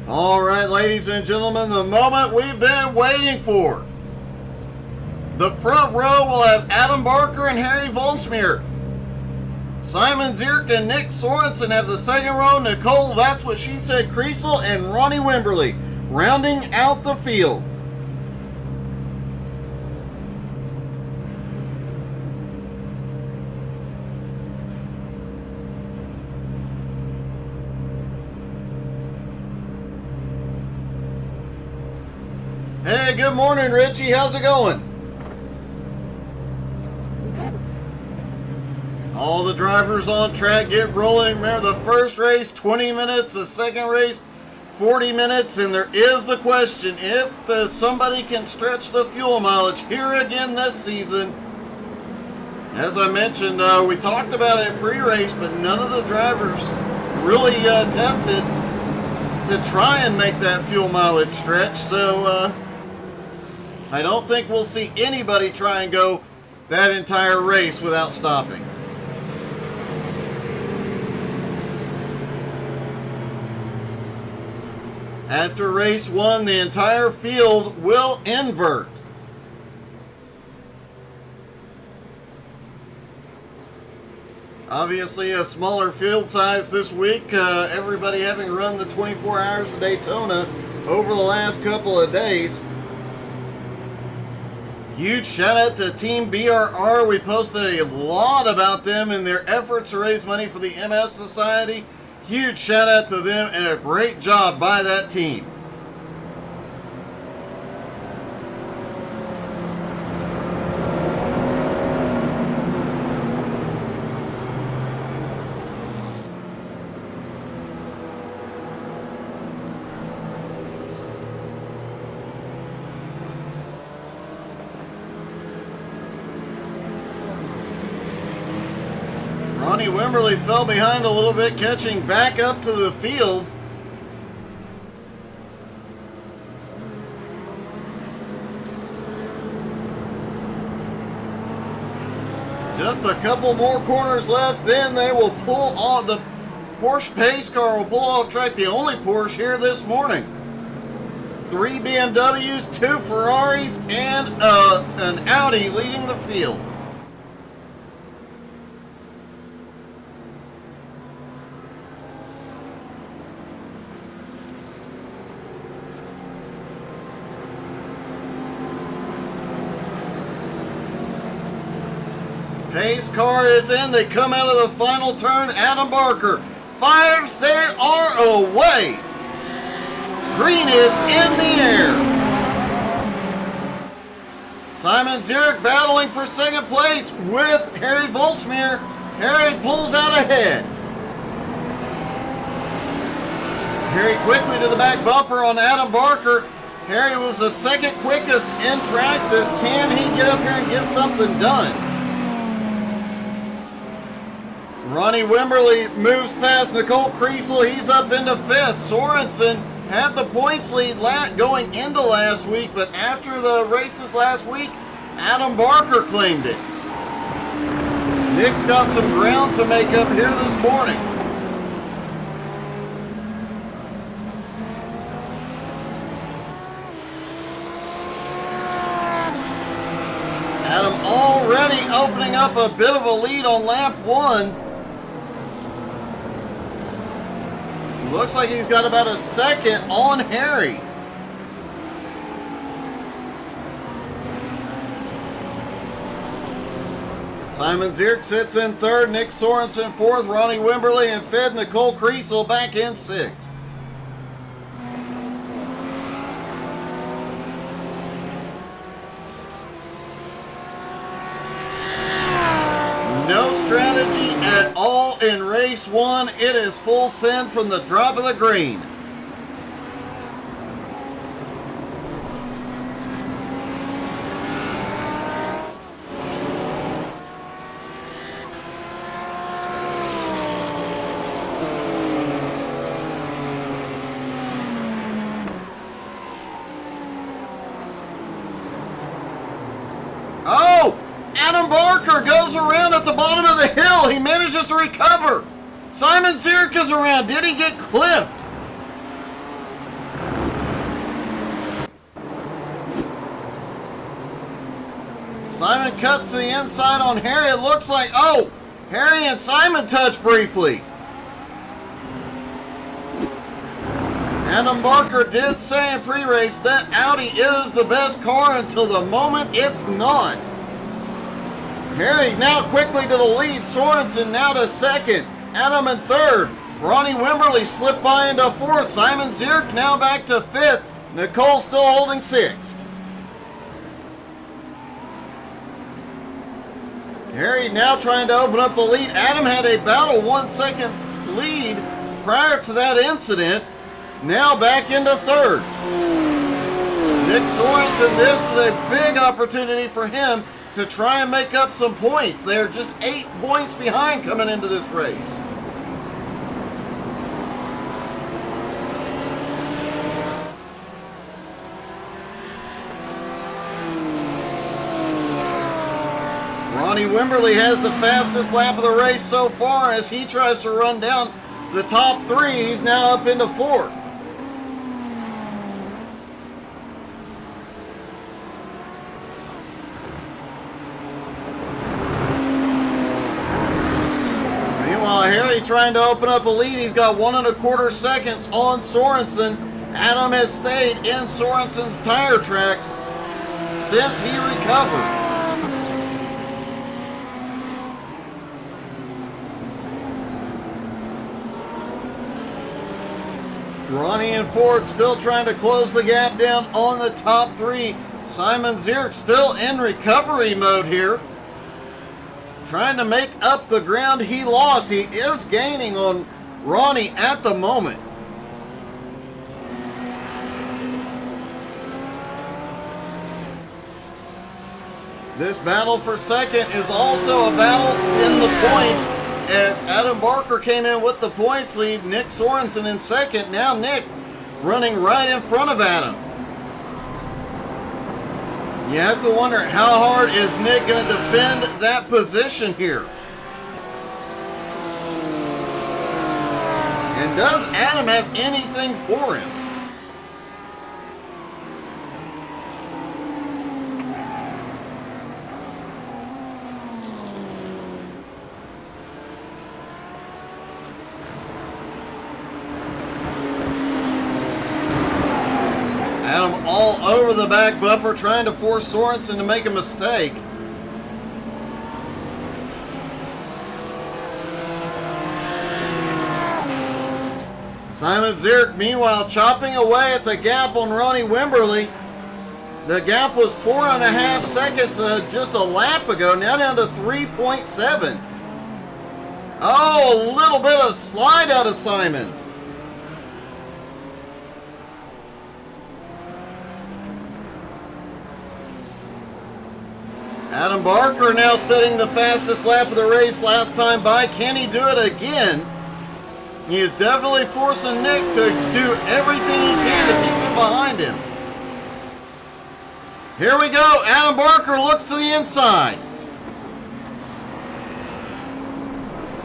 All right, ladies and gentlemen, the moment we've been waiting for. The front row will have Adam Barker and Harry Volsmeer. Simon Zierk and Nick Sorensen have the second row. Nicole, that's what she said, Kriesel and Ronnie Wimberly rounding out the field. Hey, good morning, Richie. How's it going? All the drivers on track get rolling. Remember, the first race, 20 minutes. The second race, 40 minutes. And there is the question, if somebody can stretch the fuel mileage here again this season. As I mentioned, we talked about it in pre-race, but none of the drivers really tested to try and make that fuel mileage stretch. So I don't think we'll see anybody try and go that entire race without stopping. After race one, the entire field will invert. Obviously a smaller field size this week, everybody having run the 24 hours of Daytona over the last couple of days. Huge shout out to Team BRR. We posted a lot about them and their efforts to raise money for the MS Society. Huge shout out to them and a great job by that team. Ronnie Wimberly fell behind a little bit, catching back up to the field. Just a couple more corners left, then they will pull off. The Porsche pace car will pull off track, the only Porsche here this morning. 3 BMWs, 2 Ferraris, and an Audi leading the field. Pace car is in. They come out of the final turn. Adam Barker fires. They are away. Green is in the air. Simon Zierk battling for second place with Harry Volsmeer. Harry pulls out ahead. Harry quickly to the back bumper on Adam Barker. Harry was the second quickest in practice. Can he get up here and get something done? Ronnie Wimberly moves past Nicole Kriesel. He's up into fifth. Sorensen had the points lead going into last week, but after the races last week, Adam Barker claimed it. Nick's got some ground to make up here this morning. Adam already opening up a bit of a lead on lap one. Looks like he's got about a second on Harry. Simon Zierk sits in third, Nick Sorensen fourth, Ronnie Wimberly in fifth, Nicole Kriesel back in sixth. No strategy at all in race one. It is full send from the drop of the green. Adam Barker goes around at the bottom of the hill. He manages to recover. Simon Zierk is around. Did he get clipped? Simon cuts to the inside on Harry. It looks like, oh, Harry and Simon touch briefly. Adam Barker did say in pre-race that Audi is the best car until the moment it's not. Harry now quickly to the lead. Sorensen now to second. Adam in third. Ronnie Wimberly slipped by into fourth. Simon Zierk now back to fifth. Nicole still holding sixth. Harry now trying to open up the lead. Adam had a battle 1 second lead prior to that incident. Now back into third. Nick Sorensen, this is a big opportunity for him to try and make up some points. They're just 8 points behind coming into this race. Ronnie Wimberly has the fastest lap of the race so far as he tries to run down the top three. He's now up into fourth. Meanwhile, Harry trying to open up a lead. He's got 1 1/4 seconds on Sorensen. Adam has stayed in Sorensen's tire tracks since he recovered. Ronnie in fourth, still trying to close the gap down on the top three. Simon Zierk still in recovery mode here, trying to make up the ground he lost. He is gaining on Ronnie at the moment. This battle for second is also a battle in the points, as Adam Barker came in with the points lead. Nick Sorensen in second. Now Nick running right in front of Adam. You have to wonder, how hard is Nick going to defend that position here? And does Adam have anything for him? Adam all over the back bumper, trying to force Sorensen to make a mistake. Simon Zierk, meanwhile, chopping away at the gap on Ronnie Wimberly. The gap was 4.5 seconds just a lap ago, now down to 3.7. Oh, a little bit of slide out of Simon. Adam Barker now setting the fastest lap of the race last time by. Can he do it again? He is definitely forcing Nick to do everything he can to keep him behind him. Here we go. Adam Barker looks to the inside.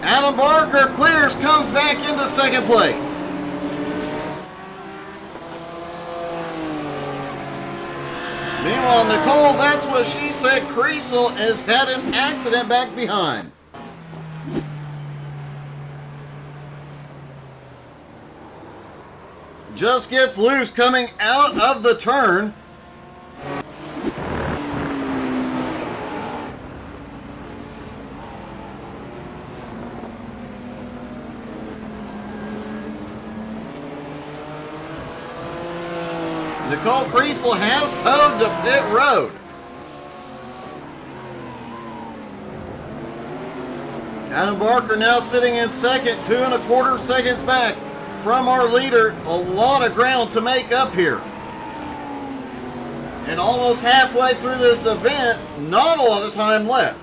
Adam Barker clears, comes back into second place. Meanwhile, Nicole, that's what she said. Kriesel has had an accident back behind. Just gets loose coming out of the turn. Nicole Kriesel has towed to pit road. Adam Barker now sitting in second, 2 1/4 seconds back from our leader. A lot of ground to make up here. And almost halfway through this event, not a lot of time left.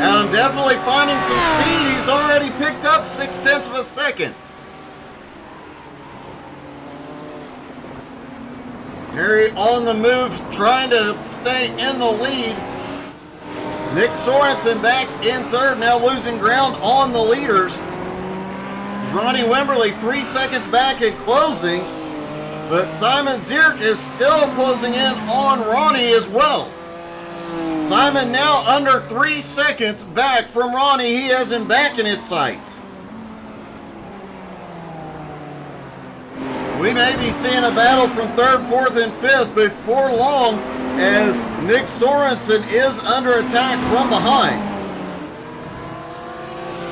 Adam definitely finding some speed. He's already picked up 0.6 of a second. Harry on the move, trying to stay in the lead. Nick Sorensen back in third, now losing ground on the leaders. Ronnie Wimberly 3 seconds back at closing, but Simon Zierk is still closing in on Ronnie as well. Simon now under 3 seconds back from Ronnie. He has him back in his sights. We may be seeing a battle from third, fourth, and fifth before long as Nick Sorensen is under attack from behind.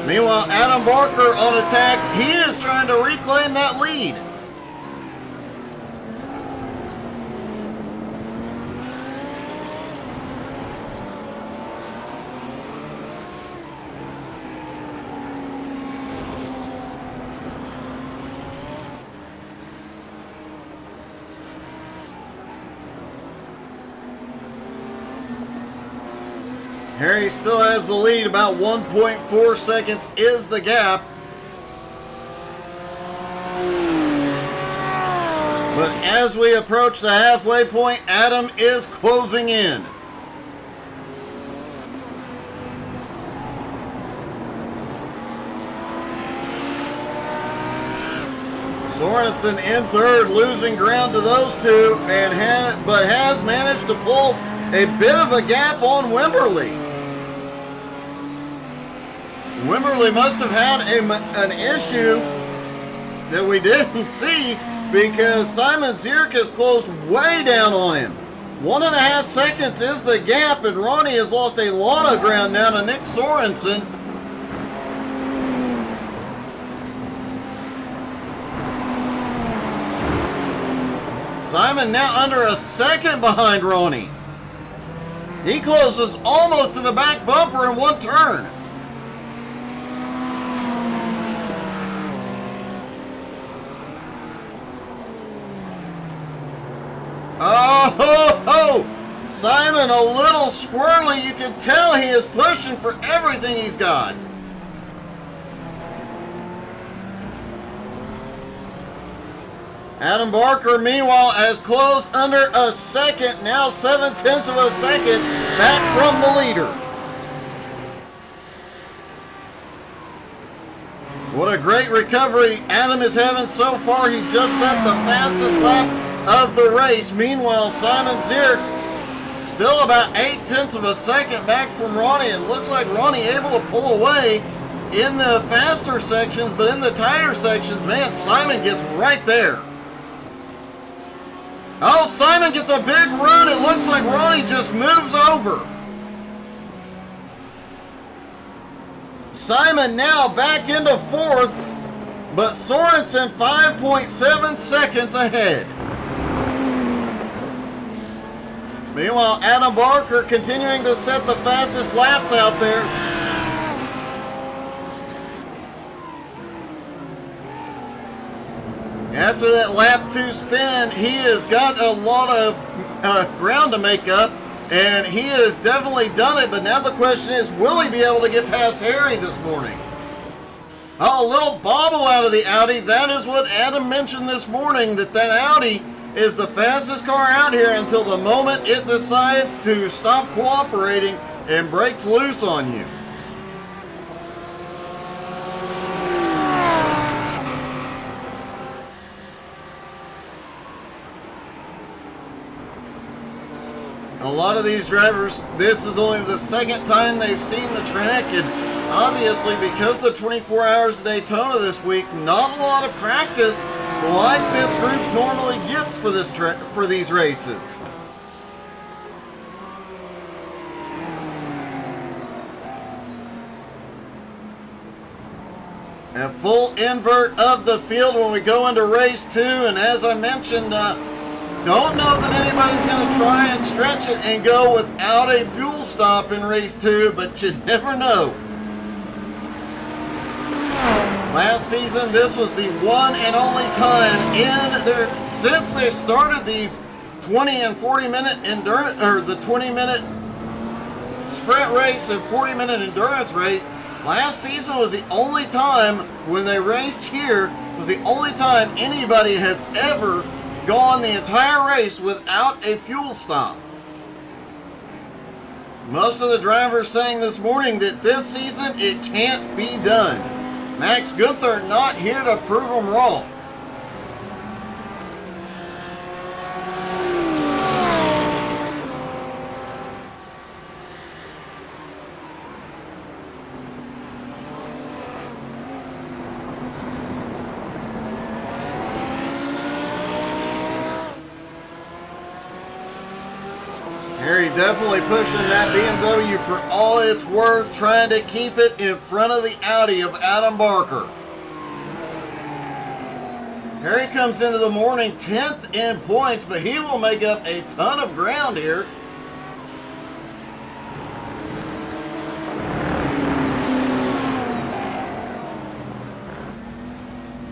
Meanwhile, Adam Barker on attack. He is trying to reclaim that lead. Harry still has the lead, about 1.4 seconds is the gap. But as we approach the halfway point, Adam is closing in. Sorensen in third, losing ground to those two, but has managed to pull a bit of a gap on Wimberly. Wimberly must have had an issue that we didn't see because Simon Zierk has closed way down on him. 1.5 seconds is the gap, and Ronnie has lost a lot of ground now to Nick Sorensen. Simon now under a second behind Ronnie. He closes almost to the back bumper in one turn. Oh, Simon a little squirrely. You can tell he is pushing for everything he's got. Adam Barker, meanwhile, has closed under a second, now 0.7 of a second back from the leader. What a great recovery Adam is having so far. He just set the fastest lap of the race. Meanwhile, Simon Zierk still about 0.8 of a second back from Ronnie. It looks like Ronnie able to pull away in the faster sections, but in the tighter sections, man, Simon gets right there. Oh, Simon gets a big run. It looks like Ronnie just moves over. Simon now back into fourth, but Sorensen 5.7 seconds ahead. Meanwhile, Adam Barker continuing to set the fastest laps out there. After that lap 2 spin, he has got a lot of ground to make up, and he has definitely done it, but now the question is, will he be able to get past Harry this morning? Oh, a little bobble out of the Audi. That is what Adam mentioned this morning, that Audi is the fastest car out here until the moment it decides to stop cooperating and breaks loose on you. A lot of these drivers, this is only the second time they've seen the track, and obviously because the 24 hours of Daytona this week, not a lot of practice like this group normally gets for these races. A full invert of the field when we go into race 2, and as I mentioned, don't know that anybody's going to try and stretch it and go without a fuel stop in race 2, but you never know. Last season, this was the one and only time since they started these 20 and 40 minute endurance, or the 20 minute sprint race and 40 minute endurance race. Last season was the only time when they raced here, was the only time anybody has ever gone the entire race without a fuel stop. Most of the drivers saying this morning that this season it can't be done. Max Gunther not here to prove them wrong. Harry definitely pushing that BMW for all it's worth, trying to keep it in front of the Audi of Adam Barker. Harry comes into the morning 10th in points, but he will make up a ton of ground here.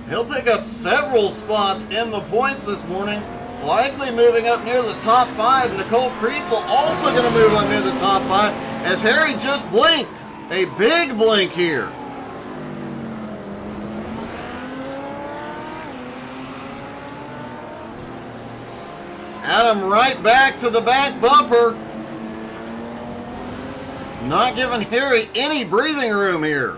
He'll pick up several spots in the points this morning. Likely moving up near the top 5. Nicole Kriesel also going to move up near the top 5 as Harry just blinked. A big blink here. Adam right back to the back bumper. Not giving Harry any breathing room here.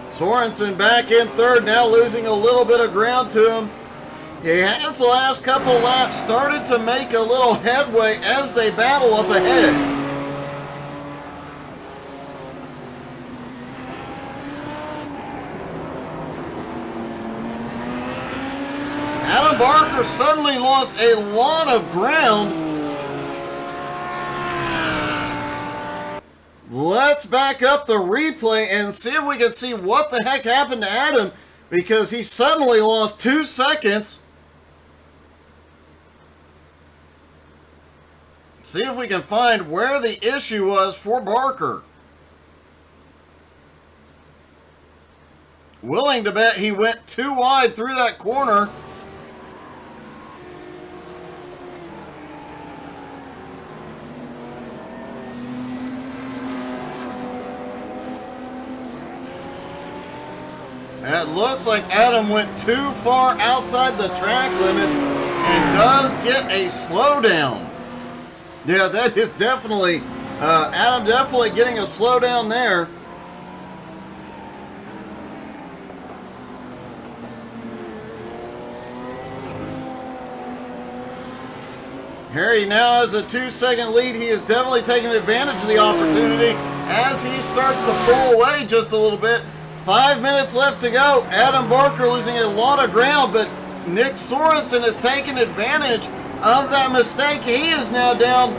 Sorensen back in third, now losing a little bit of ground to him. He has the last couple laps started to make a little headway as they battle up ahead. Adam Barker suddenly lost a lot of ground. Let's back up the replay and see if we can see what the heck happened to Adam, because he suddenly lost 2 seconds. See if we can find where the issue was for Barker. Willing to bet he went too wide through that corner. It looks like Adam went too far outside the track limits and does get a slowdown. Yeah, that is definitely, Adam definitely getting a slowdown there. Harry now has a 2-second lead. He is definitely taking advantage of the opportunity as he starts to pull away just a little bit. 5 minutes left to go. Adam Barker losing a lot of ground, but Nick Sorensen has taken advantage of that mistake. He is now down,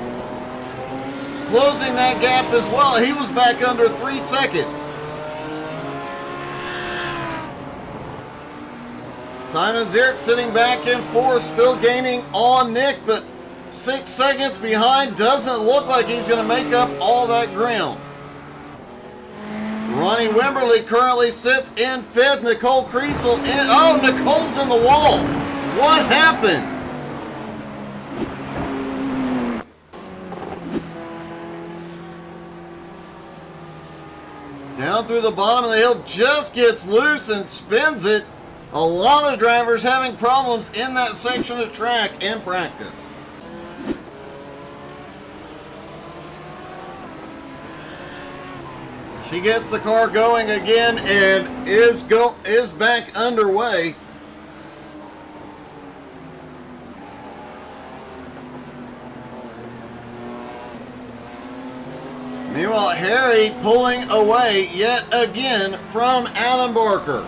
closing that gap as well. He was back under 3 seconds. Simon Zierk sitting back in fourth, still gaining on Nick, but 6 seconds behind. Doesn't look like he's going to make up all that ground. Ronnie Wimberly currently sits in fifth. Nicole Kriesel in. Oh, Nicole's in the wall. What happened? Down through the bottom of the hill, just gets loose and spins it. A lot of drivers having problems in that section of track in practice. She gets the car going again and is back underway. Meanwhile, Harry pulling away yet again from Adam Barker.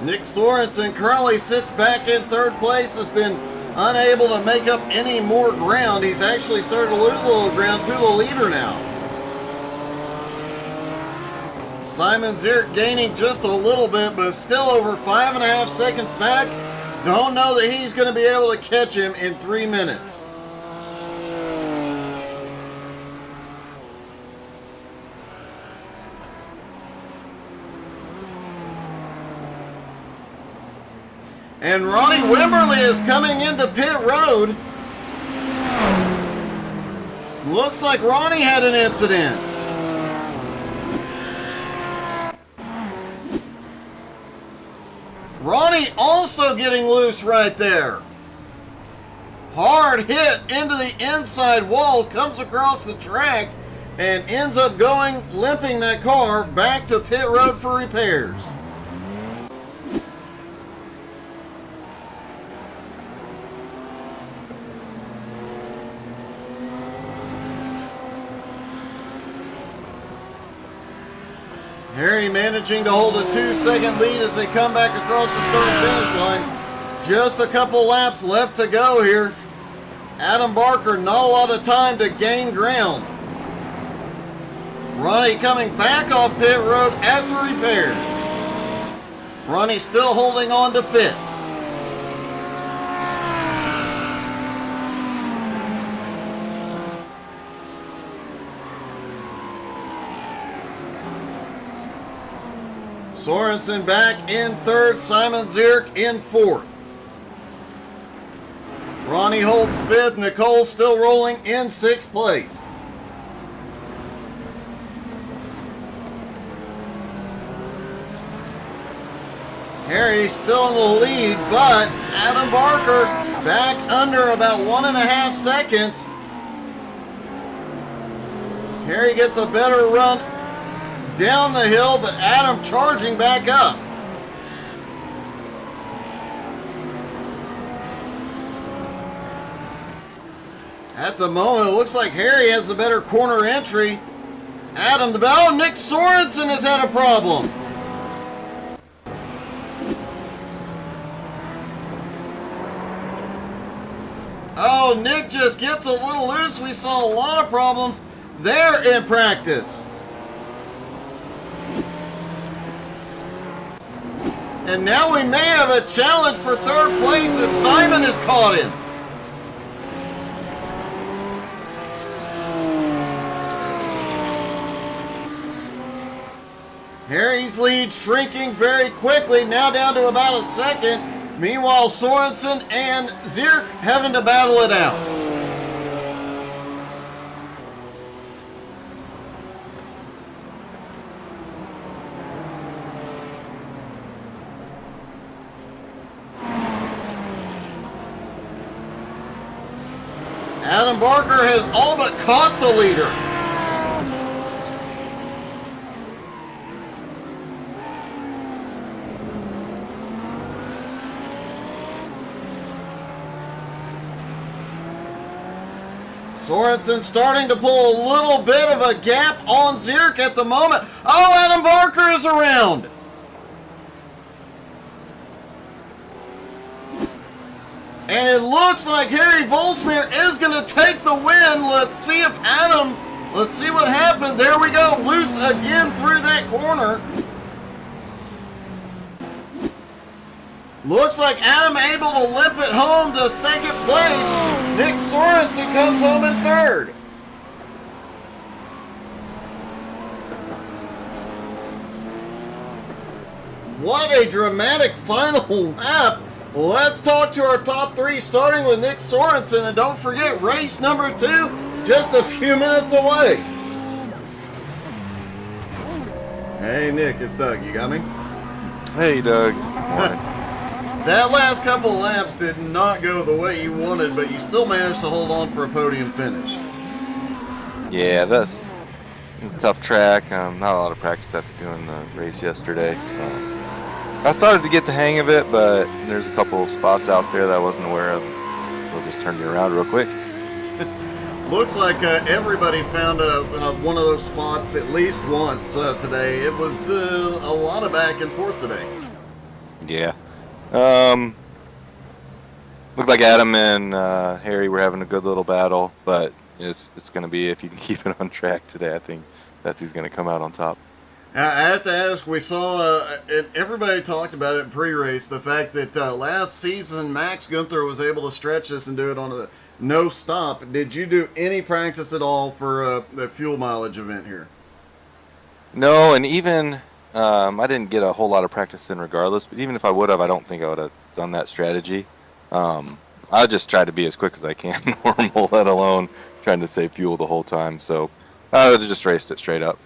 Nick Sorensen currently sits back in third place, has been unable to make up any more ground. He's actually started to lose a little ground to the leader now. Simon Zierk gaining just a little bit, but still over 5.5 seconds back. Don't know that he's going to be able to catch him in 3 minutes. And Ronnie Wimberly is coming into pit road. Looks like Ronnie had an incident. Ronnie also getting loose right there. Hard hit into the inside wall, comes across the track, and ends up limping that car back to pit road for repairs. Harry managing to hold a 2-second lead as they come back across the start-finish line. Just a couple laps left to go here. Adam Barker, not a lot of time to gain ground. Ronnie coming back off pit road after repairs. Ronnie still holding on to fifth. Sorensen back in third, Simon Zierk in fourth. Ronnie holds fifth, Nicole still rolling in sixth place. Harry still in the lead, but Adam Barker back under about 1.5 seconds. Harry gets a better run down the hill, but Adam charging back up. At the moment, it looks like Harry has the better corner entry. Adam, Nick Sorensen has had a problem. Oh, Nick just gets a little loose. We saw a lot of problems there in practice. And now we may have a challenge for third place as Simon has caught him. Harry's lead shrinking very quickly, now down to about a second. Meanwhile, Sorensen and Zierk having to battle it out. Adam Barker has all but caught the leader. Sorensen starting to pull a little bit of a gap on Zierk at the moment. Oh, Adam Barker is around. And it looks like Harry Volsmeer is going to take the win. Let's see what happened. There we go, loose again through that corner. Looks like Adam able to limp it home to second place. Nick Sorensen comes home in third. What a dramatic final lap. Let's talk to our top three, starting with Nick Sorensen. And don't forget, race number 2, just a few minutes away. Hey, Nick, it's Doug. You got me? Hey, Doug. That last couple of laps did not go the way you wanted, but you still managed to hold on for a podium finish. Yeah, it's a tough track. Not a lot of practice after doing the race yesterday. I started to get the hang of it, but there's a couple of spots out there that I wasn't aware of. So I'll just turn you around real quick. Looks like everybody found one of those spots at least once today. It was a lot of back and forth today. Yeah. Looked like Adam and Harry were having a good little battle, but it's going to be, if you can keep it on track today, I think that he's going to come out on top. I have to ask, we saw, and everybody talked about it in pre-race, the fact that last season Max Gunther was able to stretch this and do it on a no stop. Did you do any practice at all for the fuel mileage event here? No, and even I didn't get a whole lot of practice in regardless, but even if I would have, I don't think I would have done that strategy. I just try to be as quick as I can normal, let alone trying to save fuel the whole time. So I just raced it straight up.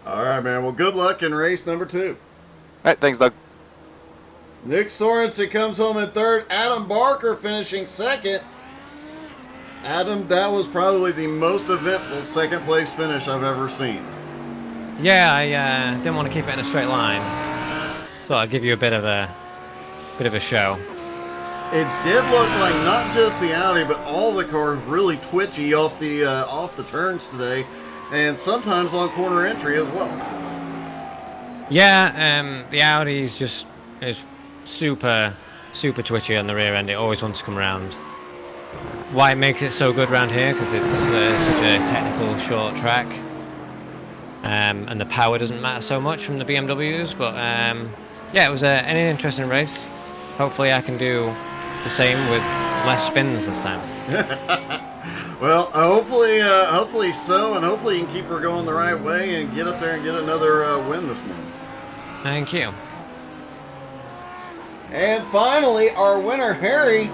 All right, man. Well, good luck in race number 2. All right, thanks, Doug. Nick Sorensen comes home in 3rd. Adam Barker finishing 2nd. Adam, that was probably the most eventful 2nd place finish I've ever seen. Yeah, I didn't want to keep it in a straight line, so I'll give you a bit of a show. It did look like not just the Audi, but all the cars really twitchy off the turns today, and sometimes on corner entry as well. Yeah, the Audi's is super twitchy on the rear end. It always wants to come around. Why it makes it so good around here, because it's such a technical short track, and the power doesn't matter so much from the BMWs. But yeah, it was an interesting race. Hopefully I can do the same with less spins this time. Well, hopefully so, and hopefully you can keep her going the right way and get up there and get another win this morning. Thank you. And finally, our winner, Harry.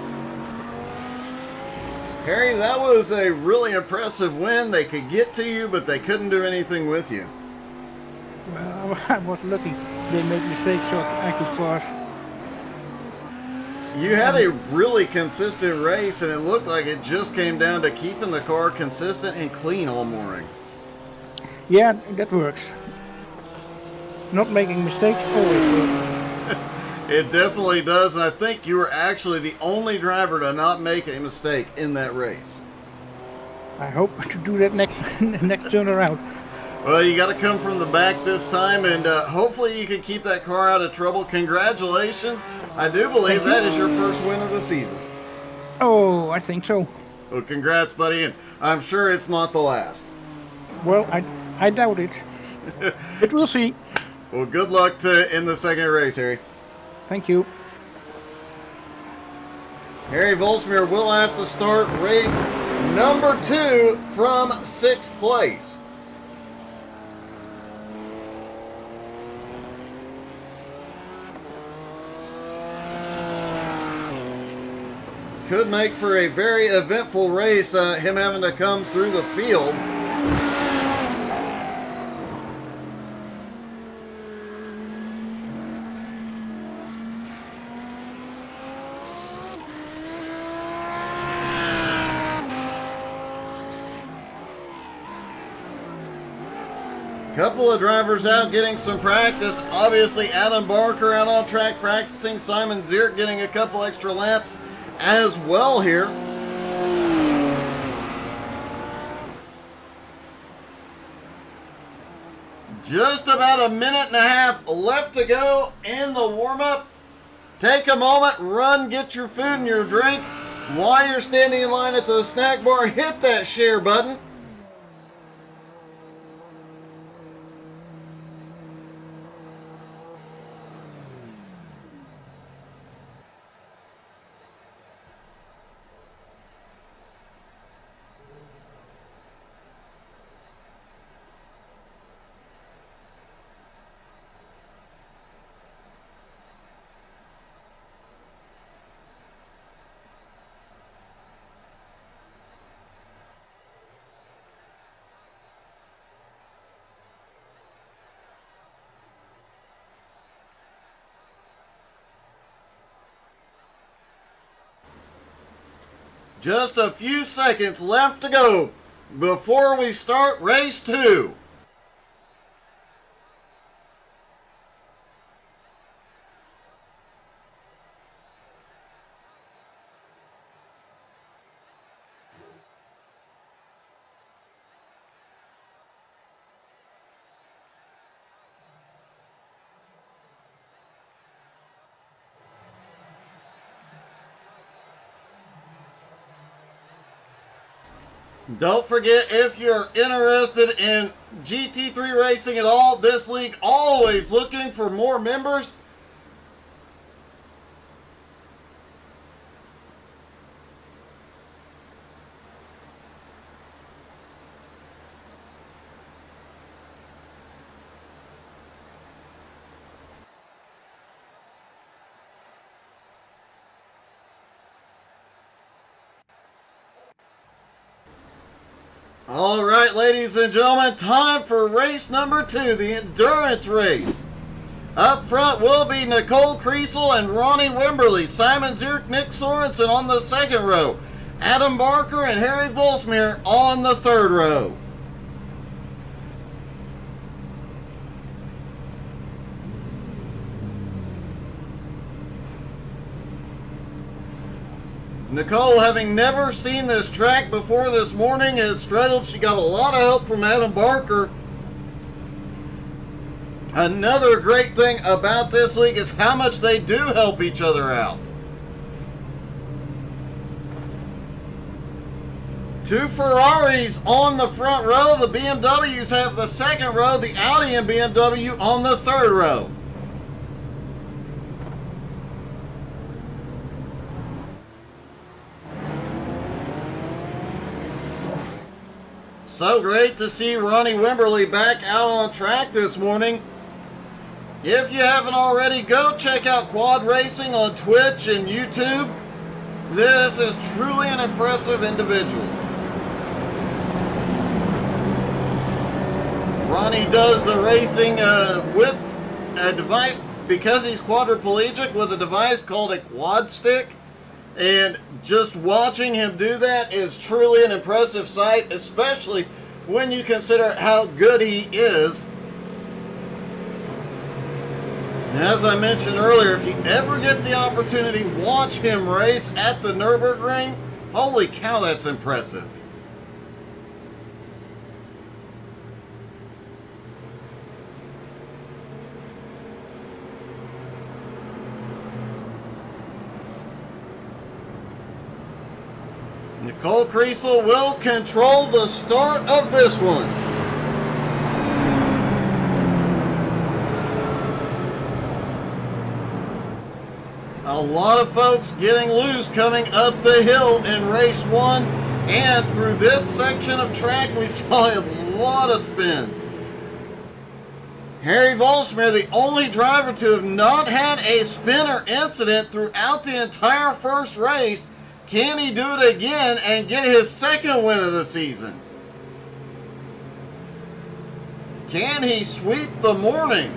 Harry, that was a really impressive win. They could get to you, but they couldn't do anything with you. Well, I was lucky. They made mistakes so I could pass. You had a really consistent race, and it looked like it just came down to keeping the car consistent and clean all morning. Yeah, that works. Not making mistakes always works. It definitely does, and I think you were actually the only driver to not make a mistake in that race. I hope to do that next turn around. Well, you got to come from the back this time, and hopefully you can keep that car out of trouble. Congratulations. I do believe that is your first win of the season. Oh, I think so. Well, congrats, buddy, and I'm sure it's not the last. Well, I doubt it. But we'll see. Well, good luck in the second race, Harry. Thank you. Harry Volsmir will have to start race number 2 from 6th place. Could make for a very eventful race, him having to come through the field. Couple of drivers out getting some practice. Obviously, Adam Barker out on track practicing. Simon Zierk getting a couple extra laps as well here. Just about a minute and a half left to go in the warm-up. Take a moment, run, get your food and your drink. While you're standing in line at the snack bar, hit that share button. Just a few seconds left to go before we start race 2. Don't forget, if you're interested in GT3 racing at all, this league always looking for more members. All right, ladies and gentlemen, time for race number 2, the endurance race. Up front will be Nicole Kriesel and Ronnie Wimberly. Simon Zierk, Nick Sorensen on the second row. Adam Barker and Harry Volsmere on the third row. Nicole, having never seen this track before this morning, has struggled. She got a lot of help from Adam Barker. Another great thing about this league is how much they do help each other out. 2 Ferraris on the front row. The BMWs have the second row. The Audi and BMW on the third row. So great to see Ronnie Wimberly back out on track this morning. If you haven't already, go check out Quad Racing on Twitch and YouTube. This is truly an impressive individual. Ronnie does the racing with a device, because he's quadriplegic, with a device called a quad stick. And just watching him do that is truly an impressive sight, especially when you consider how good he is. As I mentioned earlier, if you ever get the opportunity, watch him race at the Nürburgring. Holy cow, that's impressive. Nicole Kriesel will control the start of this one. A lot of folks getting loose coming up the hill in race 1, and through this section of track we saw a lot of spins. Harry Volsmere, the only driver to have not had a spinner incident throughout the entire first race. Can he do it again and get his second win of the season? Can he sweep the morning?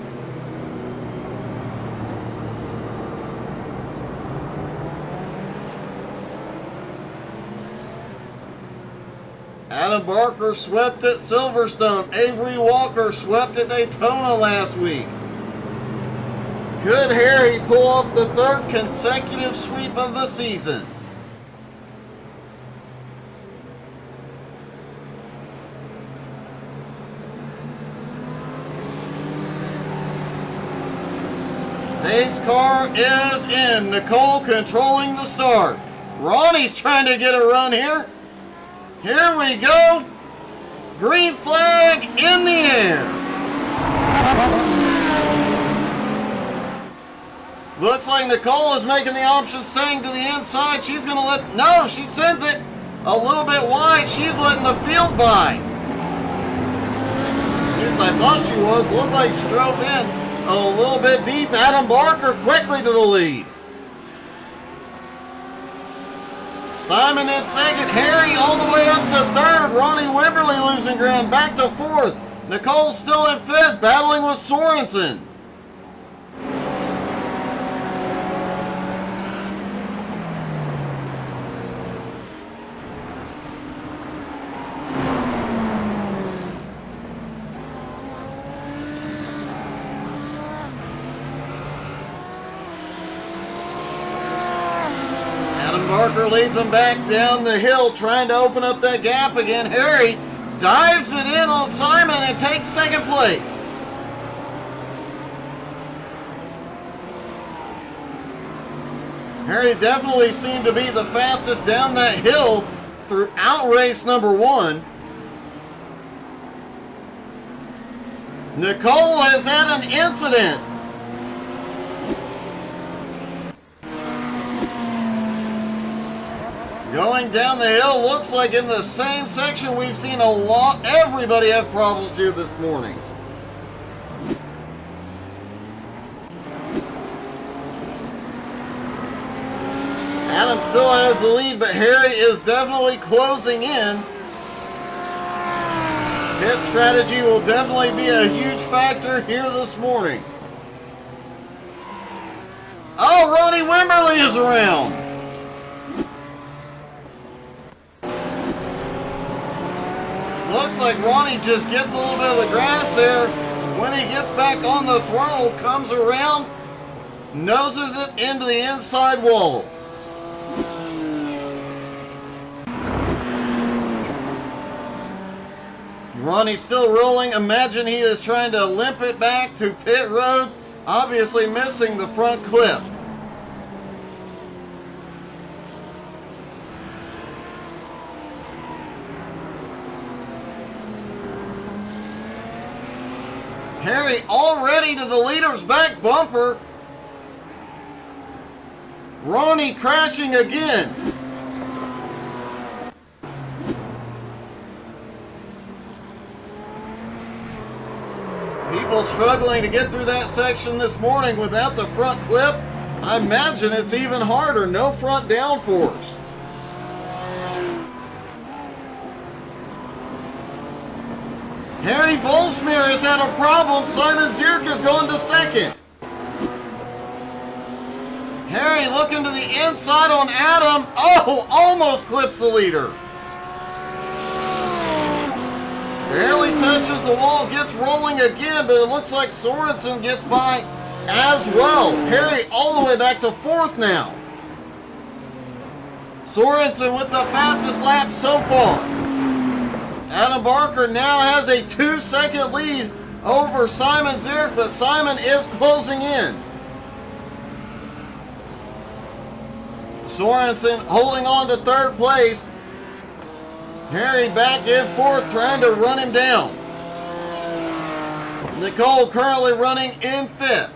Adam Barker swept at Silverstone. Avery Walker swept at Daytona last week. Could Harry pull off the third consecutive sweep of the season? Pace car is in. Nicole controlling the start. Ronnie's trying to get a run here. Here we go. Green flag in the air. Looks like Nicole is making the option, staying to the inside. She's going to let... No, she sends it a little bit wide. She's letting the field by. At least I thought she was. Looked like she drove in a little bit deep. Adam Barker quickly to the lead. Simon in second. Harry all the way up to third. Ronnie Wimberly losing ground. Back to fourth. Nicole still in fifth, battling with Sorensen. Barker leads him back down the hill, trying to open up that gap again. Harry dives it in on Simon and takes second place. Harry definitely seemed to be the fastest down that hill throughout race number 1. Nicole has had an incident. Going down the hill, looks like in the same section we've seen everybody have problems here this morning. Adam still has the lead, but Harry is definitely closing in. Pit strategy will definitely be a huge factor here this morning. Oh, Ronnie Wimberly is around. Looks like Ronnie just gets a little bit of the grass there. When he gets back on the throttle, comes around, noses it into the inside wall. Ronnie's still rolling. Imagine he is trying to limp it back to pit road, obviously missing the front clip. Harry already to the leader's back bumper. Ronnie crashing again. People struggling to get through that section this morning without the front clip. I imagine it's even harder. No front downforce. Harry Volsmir has had a problem. Simon Zierk has gone to second. Harry looking to the inside on Adam. Oh, almost clips the leader. Barely touches the wall, gets rolling again, but it looks like Sorensen gets by as well. Harry all the way back to fourth now. Sorensen with the fastest lap so far. Adam Barker now has a 2-second lead over Simon Zierk, but Simon is closing in. Sorensen holding on to third place. Harry back in fourth, trying to run him down. Nicole currently running in fifth.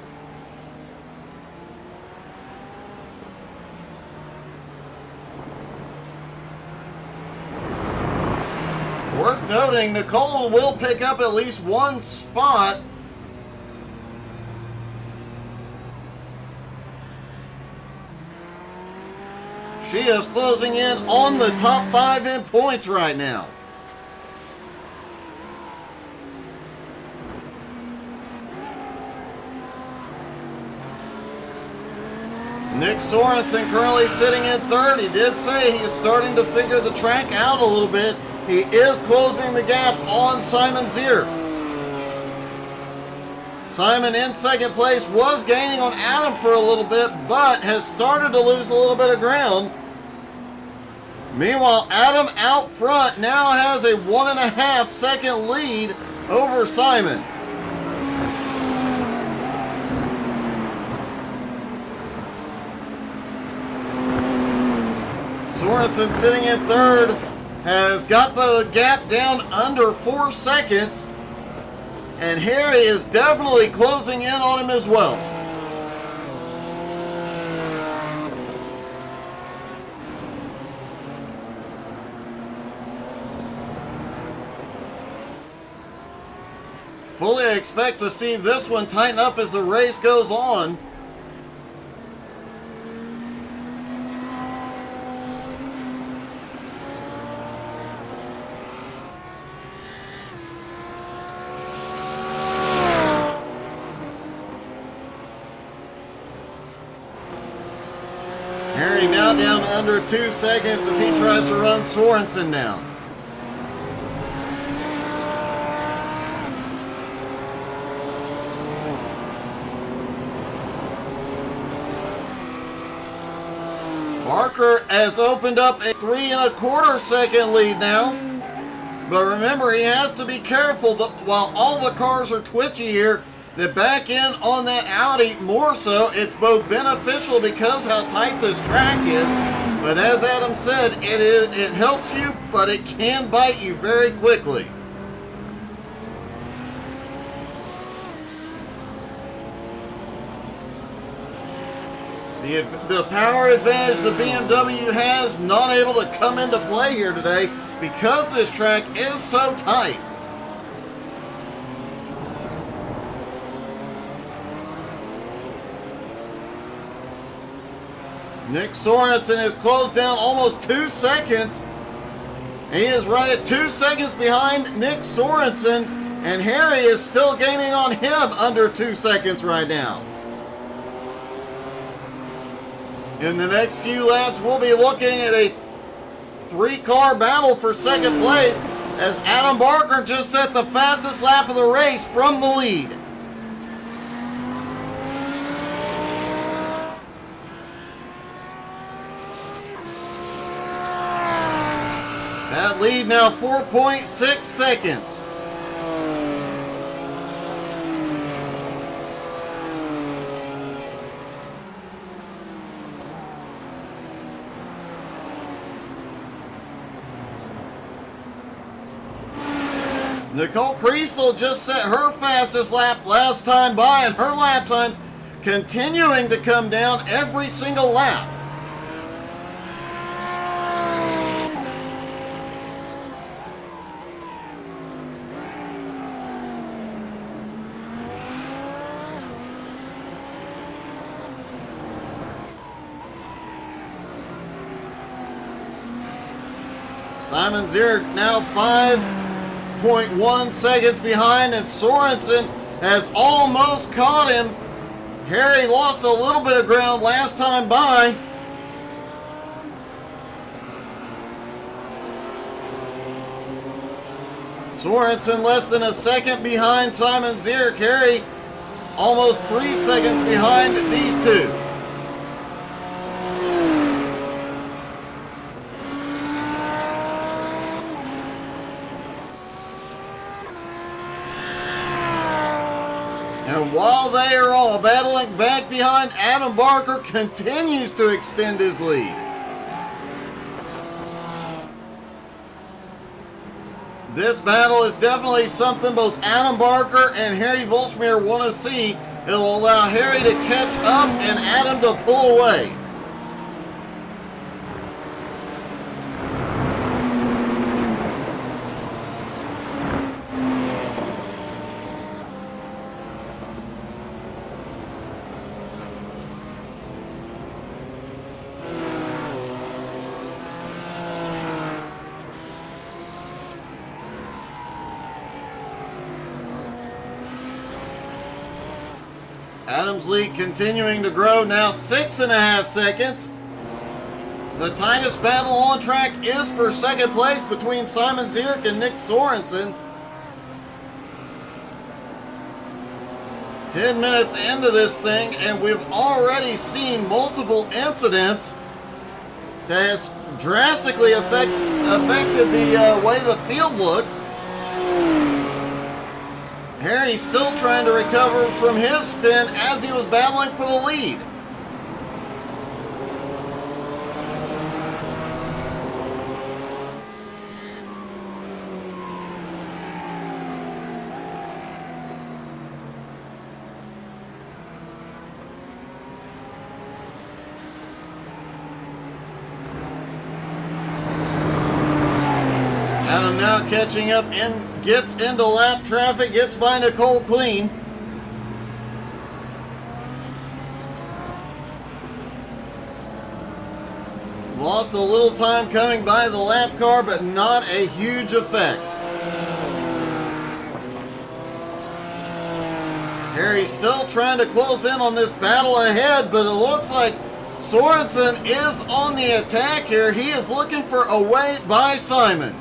Worth noting, Nicole will pick up at least one spot. She is closing in on the top 5 in points right now. Nick Sorensen currently sitting in third. He did say he's starting to figure the track out a little bit. He is closing the gap on Simon Zierk. Simon in second place was gaining on Adam for a little bit, but has started to lose a little bit of ground. Meanwhile, Adam out front now has a 1.5 second lead over Simon. Sorensen sitting in third has got the gap down under 4 seconds. And Harry is definitely closing in on him as well. Fully expect to see this one tighten up as the race goes on. Harry now down under 2 seconds as he tries to run Sorensen down. Barker has opened up a 3.25 second lead now. But remember, he has to be careful that while all the cars are twitchy here, that back in on that Audi more so, it's both beneficial because how tight this track is, but as Adam said, it helps you, but it can bite you very quickly. The power advantage the BMW has not able to come into play here today because this track is so tight. Nick Sorensen has closed down almost 2 seconds He is right at 2 seconds behind Nick Sorensen, and Harry is still gaining on him under 2 seconds right now. In the next few laps, we'll be looking at a 3-car battle for second place as Adam Barker just set the fastest lap of the race from the lead. That lead now 4.6 seconds. Nicole Kriesel just set her fastest lap last time by, and her lap times continuing to come down every single lap. Simon Zierk now 5.1 seconds behind, and Sorensen has almost caught him. Harry lost a little bit of ground last time by. Sorensen less than a second behind Simon Zierk. Harry almost 3 seconds behind these two. And while they are all battling, back behind, Adam Barker continues to extend his lead. This battle is definitely something both Adam Barker and Harry Volschmeer want to see. It'll allow Harry to catch up and Adam to pull away. Adam's lead continuing to grow, now 6.5 seconds. The tightest battle on track is for second place between Simon Zierk and Nick Sorensen. 10 minutes into this thing, and we've already seen multiple incidents that has drastically affected the way the field looks. Harry's still trying to recover from his spin as he was battling for the lead. Adam now catching up and gets into lap traffic, gets by Nicole clean. Lost a little time coming by the lap car, but not a huge effect. Harry's still trying to close in on this battle ahead, but it looks like Sorensen is on the attack here. He is looking for a way by Simon.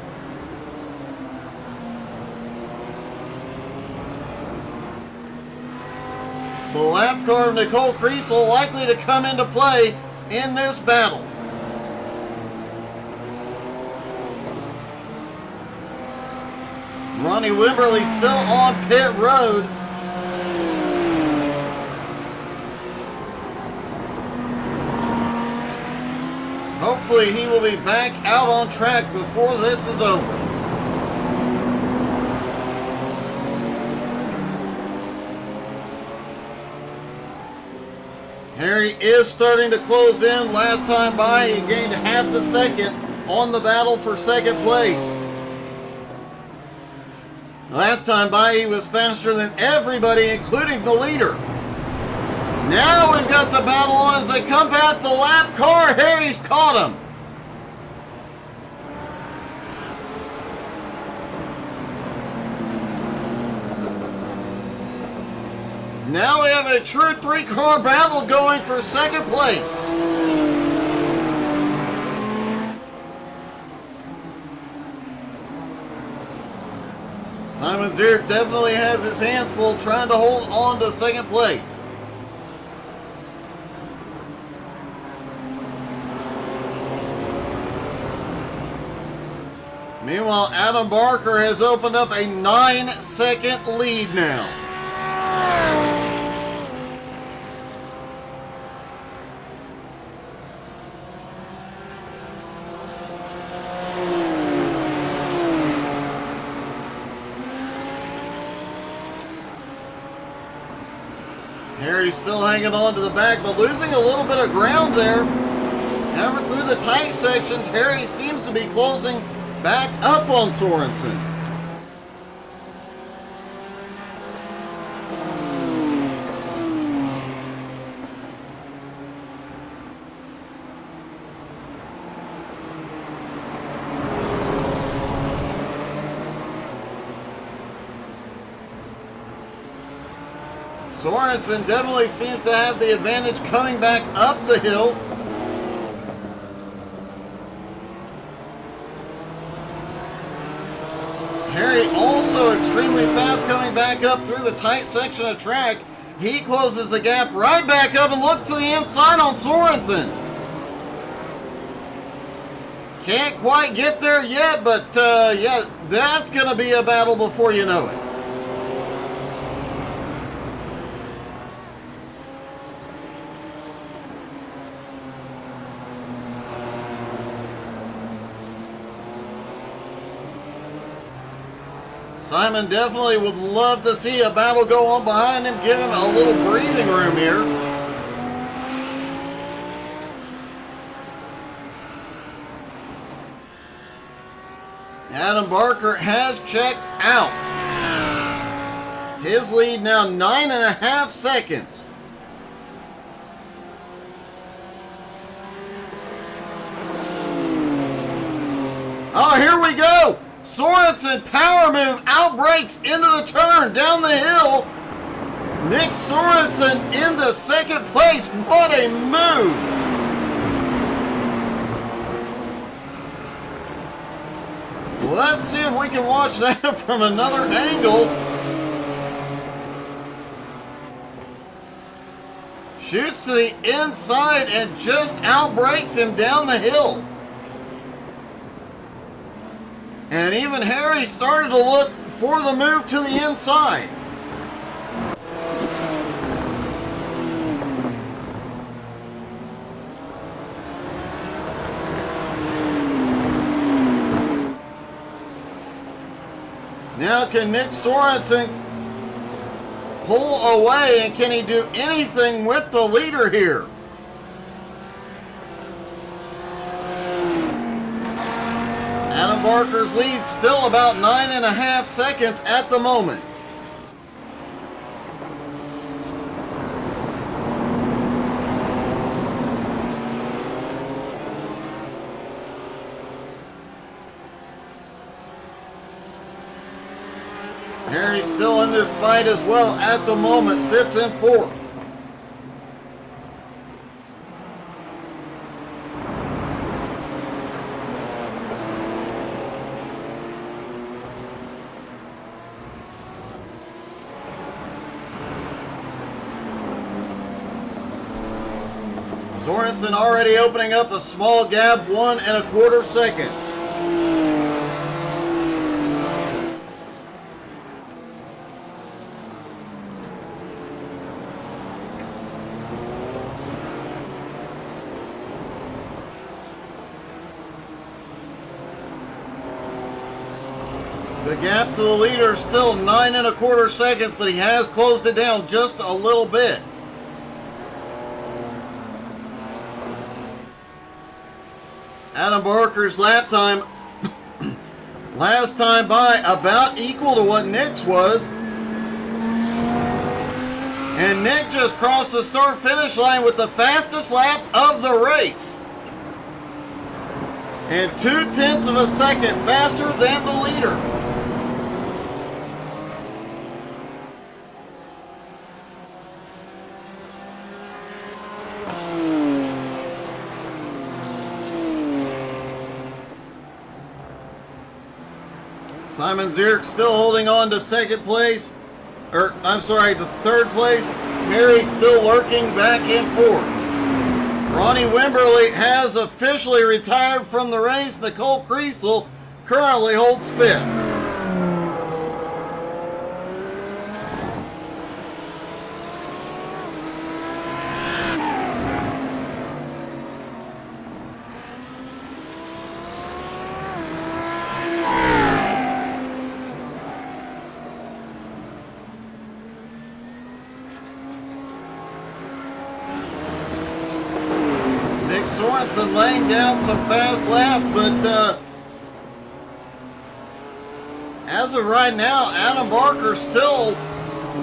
The lap car of Nicole Kriesel likely to come into play in this battle. Ronnie Wimberly still on pit road. Hopefully he will be back out on track before this is over. Harry is starting to close in. Last time by, he gained half a second on the battle for second place. Last time by, he was faster than everybody, including the leader. Now we've got the battle on as they come past the lap car. Harry's caught him. Now we have a true 3-car battle going for second place. Simon Zierk definitely has his hands full trying to hold on to second place. Meanwhile, Adam Barker has opened up a 9-second lead now. Harry's still hanging on to the back, but losing a little bit of ground there. However, through the tight sections, Harry seems to be closing back up on Sorensen. Sorensen definitely seems to have the advantage coming back up the hill. Harry also extremely fast coming back up through the tight section of track. He closes the gap right back up and looks to the inside on Sorensen. Can't quite get there yet, but yeah, that's going to be a battle before you know it. Simon definitely would love to see a battle go on behind him, give him a little breathing room here. Adam Barker has checked out. His lead now 9.5 seconds. Oh, here we go. Sorensen power move, outbrakes into the turn, down the hill. Nick Sorensen into second place. What a move. Let's see if we can watch that from another angle. Shoots to the inside and just outbrakes him down the hill. And even Harry started to look for the move to the inside. Now can Nick Sorensen pull away, and can he do anything with the leader here? Adam Barker's lead still about 9.5 seconds at the moment. Harry's still in this fight as well at the moment, sits in fourth. Sorensen already opening up a small gap, 1.25 seconds. The gap to the leader is still 9.25 seconds, but he has closed it down just a little bit. Adam Barker's lap time last time by about equal to what Nick's was. And Nick just crossed the start-finish line with the fastest lap of the race. And 0.2 seconds faster than the leader. Simon Zierk still holding on to second place. Or, I'm sorry, to third place. Harry still lurking back and forth. Ronnie Wimberly has officially retired from the race. Nicole Kriesel currently holds fifth. Sorensen laying down some fast laps, but as of right now, Adam Barker still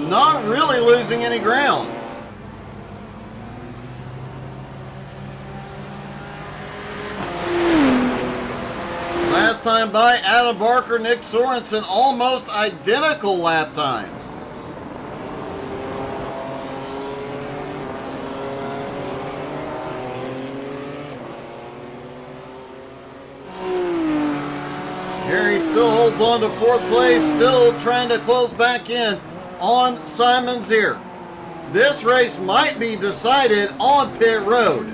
not really losing any ground. Last time by, Adam Barker, Nick Sorensen, almost identical lap times. Harry still holds on to fourth place, still trying to close back in on Simon Zierk. This race might be decided on pit road.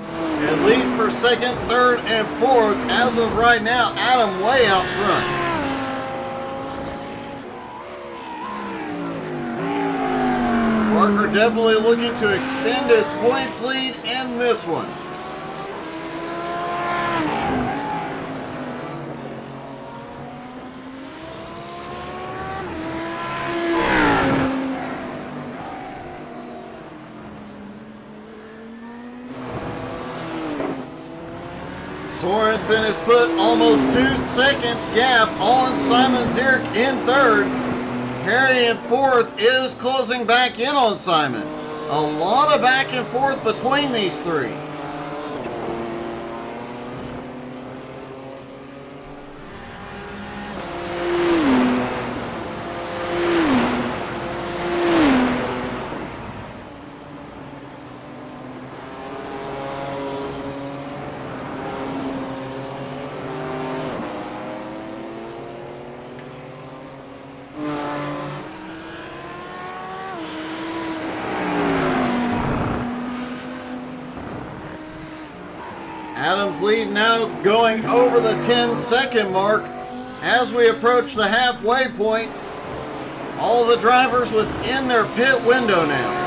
At least for second, third, and fourth. As of right now, Adam way out front. Barker definitely looking to extend his points lead in this one. Sorensen has put almost 2 seconds gap on Simon Zierk in third. Harry in fourth is closing back in on Simon. A lot of back and forth between these three. Adams' lead now going over the 10-second mark as we approach the halfway point. All the drivers within their pit window now.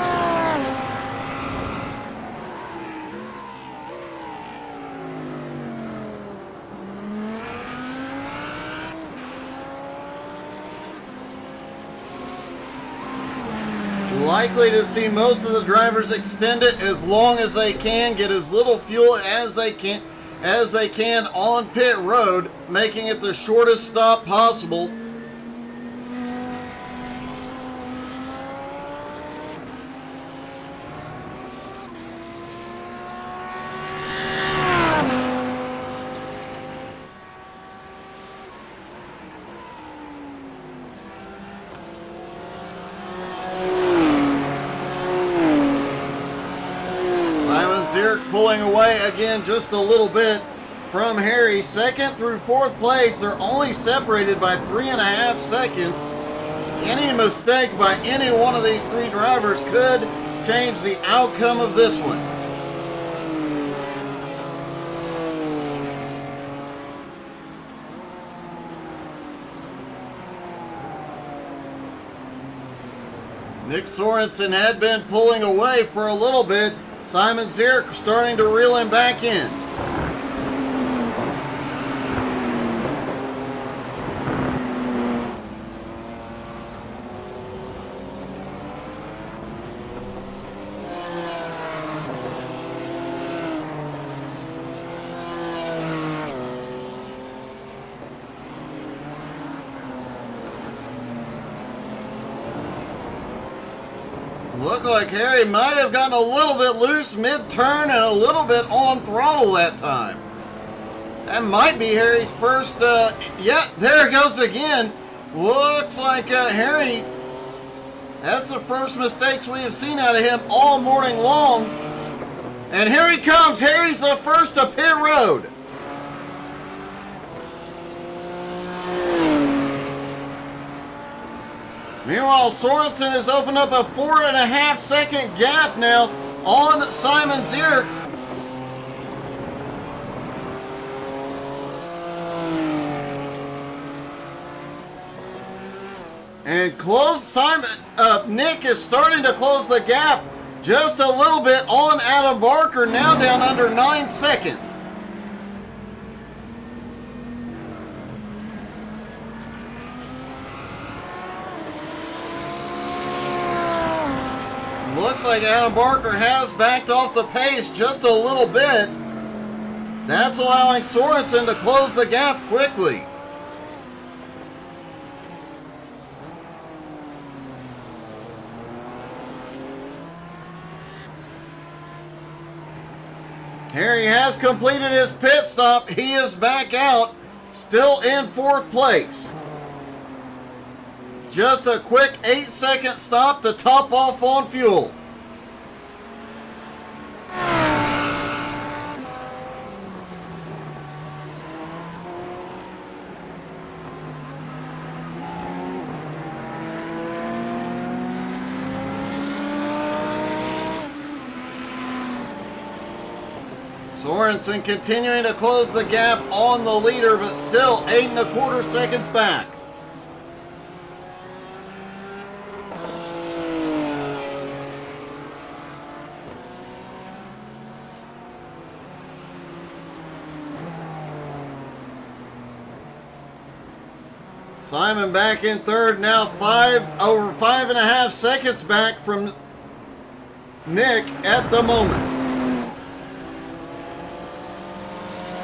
Likely to see most of the drivers extend it as long as they can, get as little fuel as they can on pit road, making it the shortest stop possible. Pulling away again just a little bit from Harry. Second through fourth place, they're only separated by 3.5 seconds. Any mistake by any one of these three drivers could change the outcome of this one. Nick Sorensen had been pulling away for a little bit. Simon Zierk starting to reel him back in. Looked like Harry might have gotten a little bit loose mid-turn and a little bit on throttle that time. That might be Harry's first, yeah, there it goes again. Looks like Harry, that's the first mistakes we have seen out of him all morning long. And here he comes. Harry's the first to pit road. Meanwhile, Sorensen has opened up a 4.5 second gap now on Simon Zierk. And Nick is starting to close the gap just a little bit on Adam Barker, now down under 9 seconds. Looks like Adam Barker has backed off the pace just a little bit. That's allowing Sorensen to close the gap quickly. Harry has completed his pit stop. He is back out, still in 4th place. Just a quick 8-second stop to top off on fuel. Sorensen continuing to close the gap on the leader, but still 8.25 seconds back. Simon back in 3rd, now over 5.5 seconds back from Nick at the moment.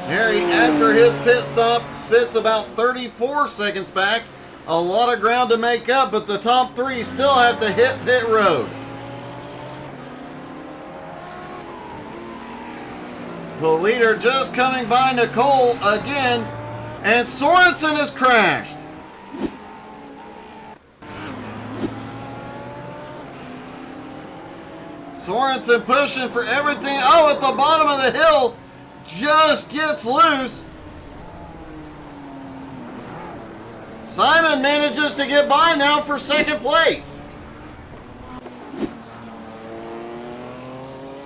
Harry, after his pit stop, sits about 34 seconds back. A lot of ground to make up, but the top 3 still have to hit pit road. The leader just coming by Nicole again, and Sorensen has crashed. Sorensen pushing for everything. Oh, at the bottom of the hill, just gets loose. Simon manages to get by now for 2nd place.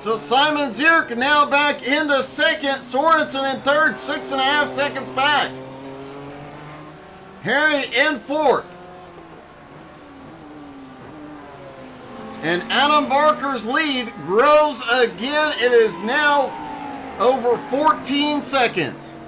So Simon Zierk now back into 2nd, Sorensen in 3rd, 6.5 seconds back. Harry in 4th. And Adam Barker's lead grows again. It is now over 14 seconds.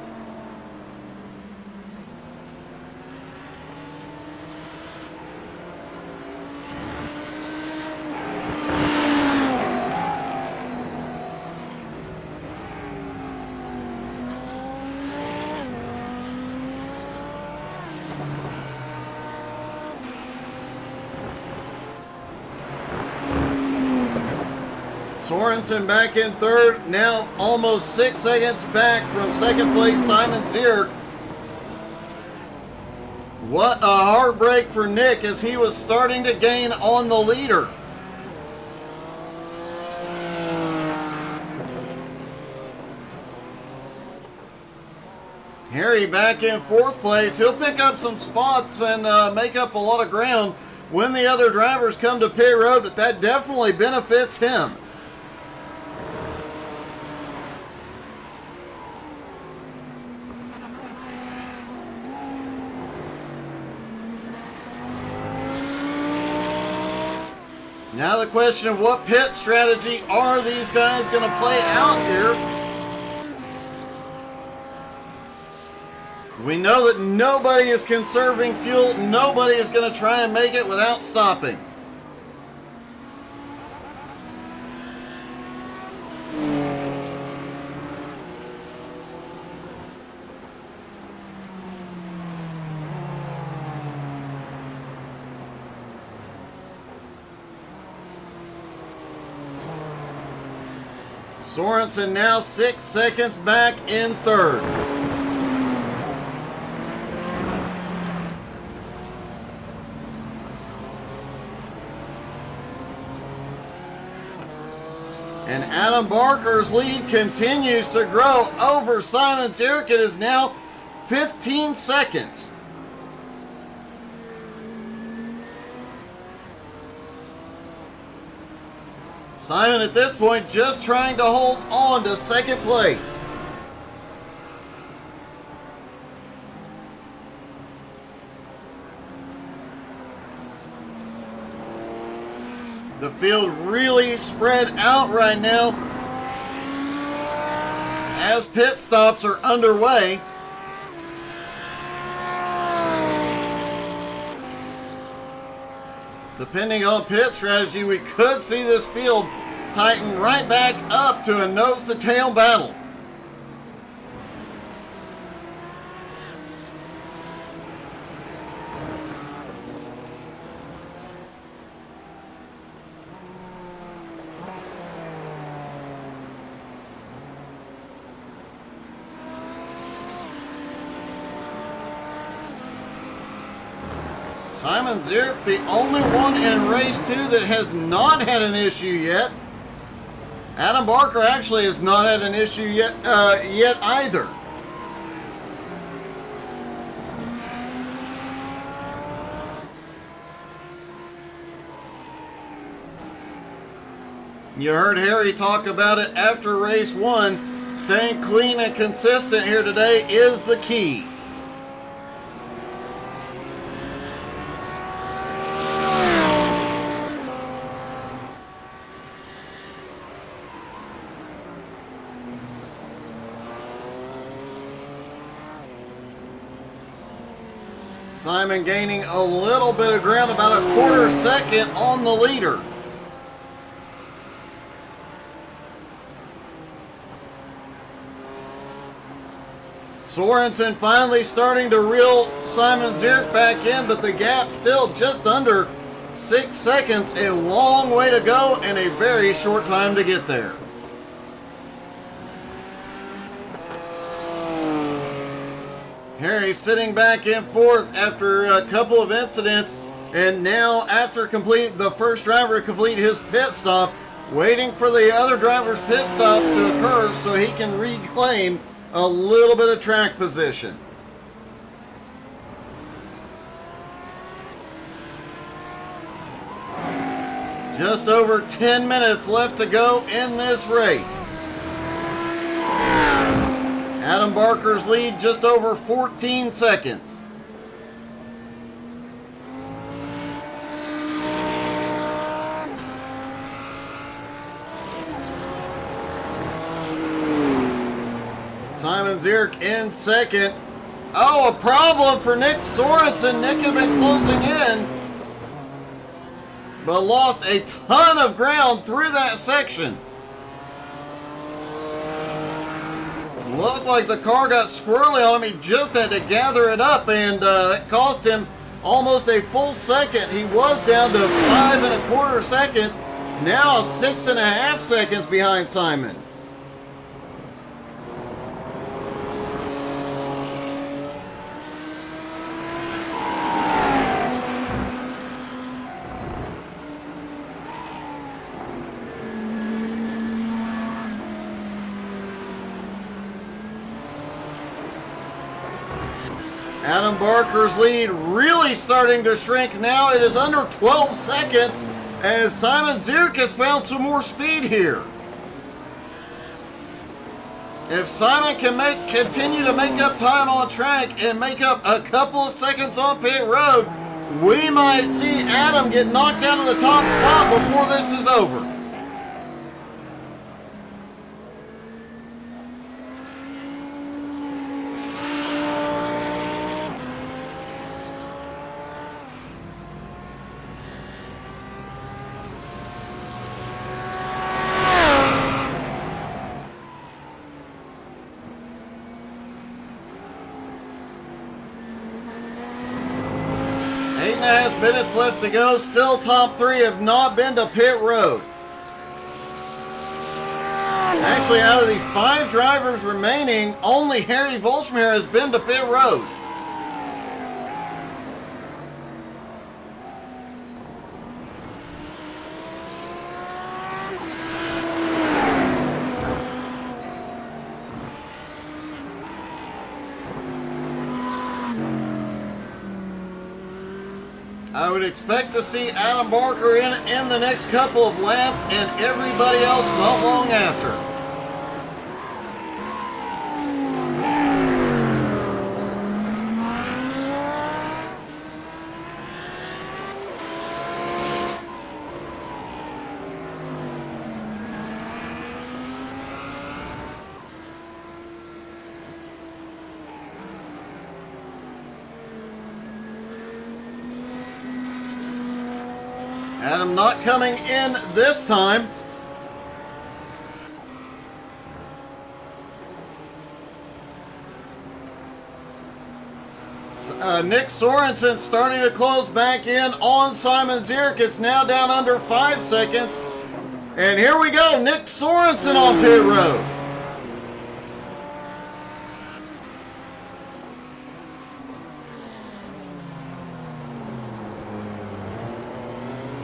Sorensen back in 3rd, now almost 6 seconds back from 2nd place Simon Zierk. What a heartbreak for Nick as he was starting to gain on the leader. Harry back in 4th place. He'll pick up some spots and make up a lot of ground when the other drivers come to pit road, but that definitely benefits him. Now the question of what pit strategy are these guys going to play out here? We know that nobody is conserving fuel. Nobody is going to try and make it without stopping. Sorensen now 6 seconds back in 3rd. And Adam Barker's lead continues to grow over Simon Zierk. It is now 15 seconds. Simon at this point just trying to hold on to second place. The field really spread out right now as pit stops are underway. Depending on pit strategy, we could see this field tighten right back up to a nose-to-tail battle. Simon Zierk, the only one in race 2 that has not had an issue yet. Adam Barker actually has not had an issue yet either. You heard Harry talk about it after race 1. Staying clean and consistent here today is the key. Simon gaining a little bit of ground, about a quarter second on the leader. Sorensen finally starting to reel Simon Zierk back in, but the gap still just under 6 seconds. A long way to go and a very short time to get there. Harry sitting back and forth after a couple of incidents, and now after the first driver to complete his pit stop, waiting for the other driver's pit stop to occur so he can reclaim a little bit of track position. Just over 10 minutes left to go in this race. Adam Barker's lead just over 14 seconds. Simon Zierk in second. Oh, a problem for Nick Sorensen. Nick had been closing in, but lost a ton of ground through that section. Looked like the car got squirrely on him. He just had to gather it up, and it cost him almost a full second. He was down to 5 1/4 seconds, now 6 1/2 seconds behind Simon. Adam Barker's lead really starting to shrink now. It is under 12 seconds as Simon Zierk has found some more speed here. If Simon can continue to make up time on track and make up a couple of seconds on pit road, we might see Adam get knocked out of the top spot before this is over. Minutes left to go. Still top 3 have not been to pit road. Actually, out of the 5 drivers remaining, only Harry Volschmeyer has been to pit road. I would expect to see Adam Barker in the next couple of laps and everybody else not long after. Adam not coming in this time. Nick Sorensen starting to close back in on Simon Zierk. It's now down under 5 seconds. And here we go, Nick Sorensen on pit road.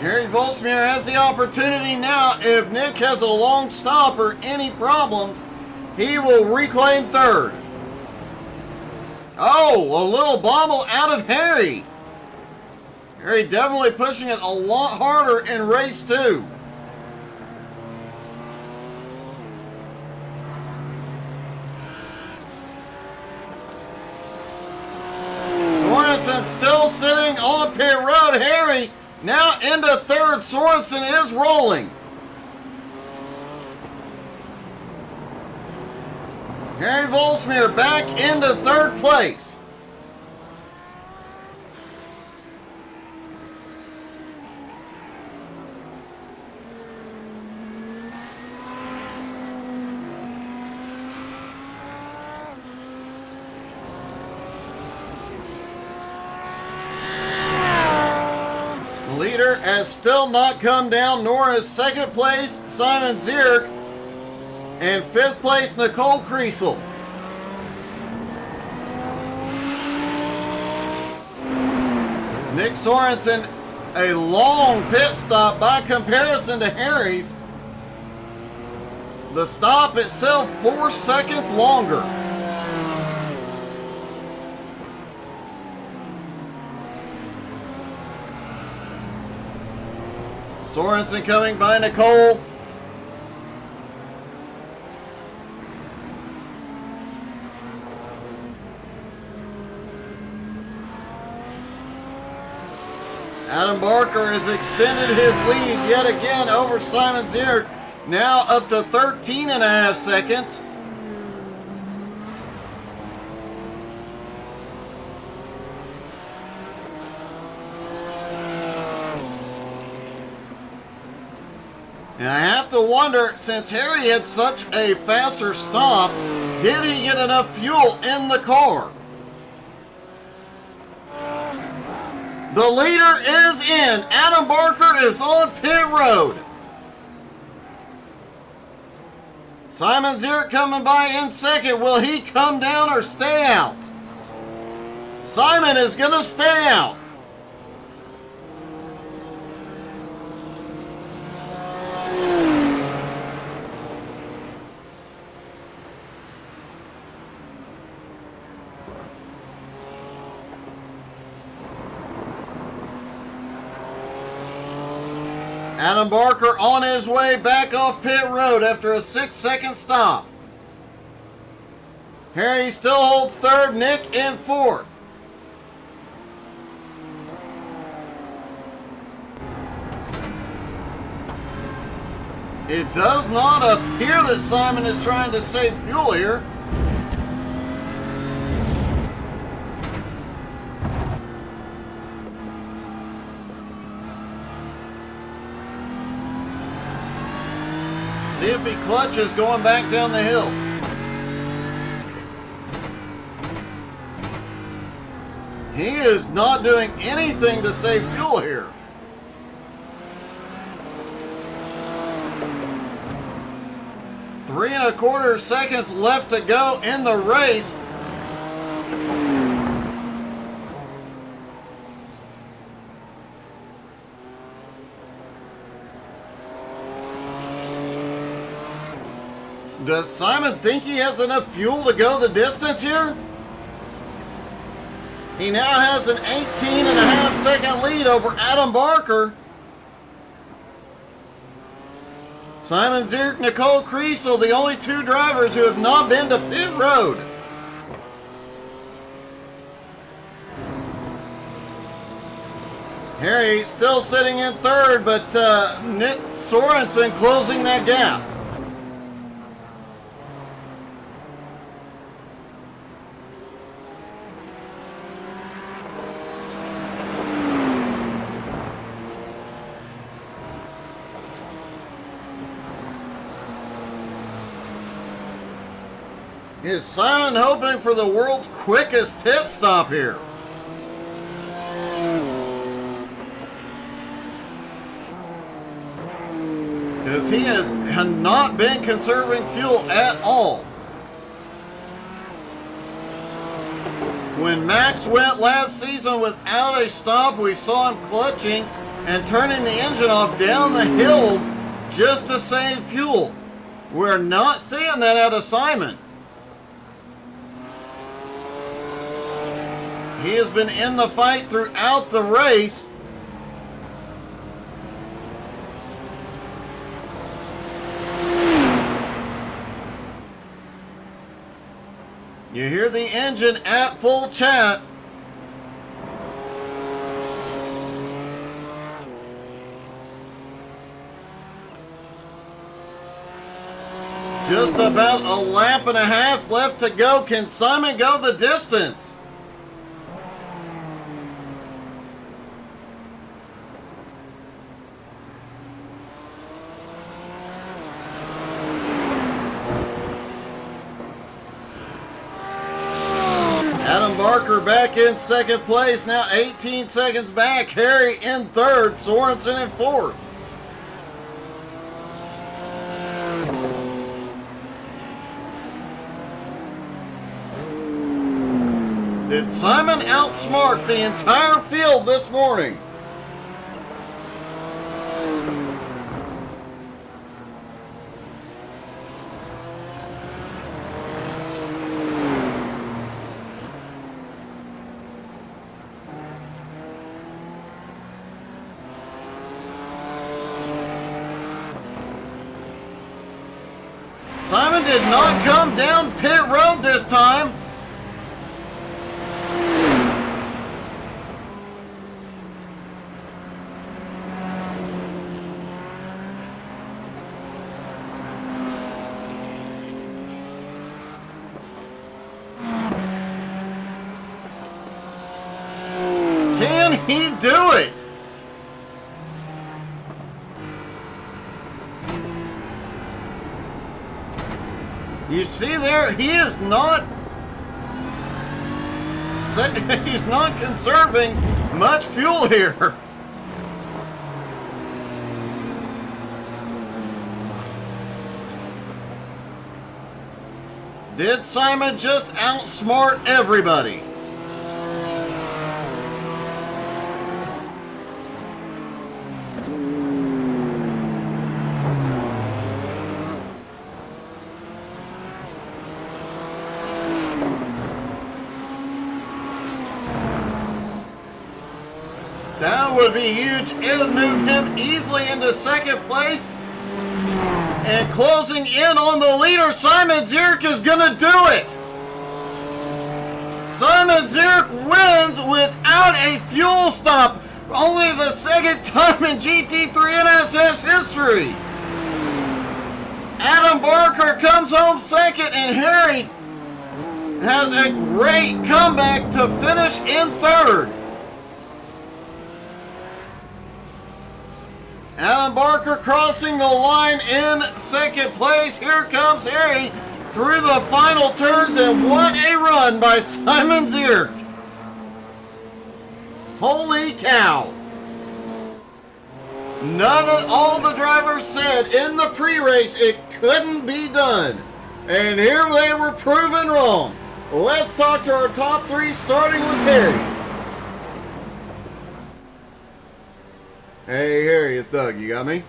Harry Volsmir has the opportunity now. If Nick has a long stop or any problems, he will reclaim third. Oh, a little bobble out of Harry. Harry definitely pushing it a lot harder in race 2. Sorensen still sitting on pit road. Harry now into third. Sorensen is rolling. Harry Volsmir back into third place. The leader has still not come down, nor is second place Simon Zierk. And 5th place, Nicole Kriesel. Nick Sorensen, a long pit stop by comparison to Harry's. The stop itself 4 seconds longer. Sorensen coming by Nicole. Adam Barker has extended his lead yet again over Simon Zierk, now up to 13.5 seconds. And I have to wonder, since Harry had such a faster stop, did he get enough fuel in the car? The leader is in. Adam Barker is on pit road. Simon Zierk coming by in second. Will he come down or stay out? Simon is going to stay out. Adam Barker on his way back off pit road after a 6-second stop. Harry still holds third, Nick in fourth. It does not appear that Simon is trying to save fuel here. See if he clutches going back down the hill. He is not doing anything to save fuel here. Three and a quarter seconds left to go in the race. Does Simon think he has enough fuel to go the distance here? He now has an 18.5-second lead over Adam Barker. Simon Zierk, Nicole Kriesel, the only two drivers who have not been to pit road. Harry still sitting in third, but Nick Sorensen closing that gap. Is Simon hoping for the world's quickest pit stop here? Because he has not been conserving fuel at all. When Max went last season without a stop, we saw him clutching and turning the engine off down the hills just to save fuel. We're not seeing that out of Simon. He has been in the fight throughout the race. You hear the engine at full chat. Just about a lap and a half left to go. Can Simon go the distance? Adam Barker back in second place, now 18 seconds back. Harry in third, Sorensen in fourth. Did Simon outsmart the entire field this morning? Simon did not come down pit road this time. Can he do it? You see there, he is not he's not conserving much fuel here. Did Simon just outsmart everybody? That would be huge. It would move him easily into second place. And closing in on the leader, Simon Zierk is going to do it. Simon Zierk wins without a fuel stop. Only the second time in GT3 NSS history. Adam Barker comes home second, and Harry has a great comeback to finish in third. Adam Barker crossing the line in second place. Here comes Harry through the final turns, and what a run by Simon Zierk. Holy cow. All the drivers said in the pre-race it couldn't be done. And here they were proven wrong. Let's talk to our top three, starting with Harry. Hey, Harry, it's Doug. You got me?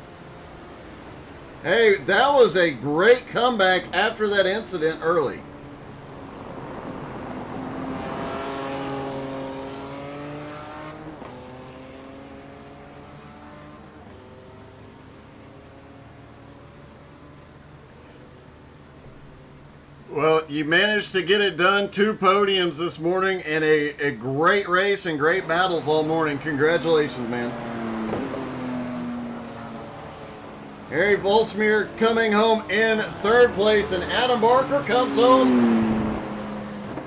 Hey, that was a great comeback after that incident early. Well, you managed to get it done. 2 podiums this morning and a great race and great battles all morning. Congratulations, man. Harry Volsmere coming home in 3rd place, and Adam Barker comes home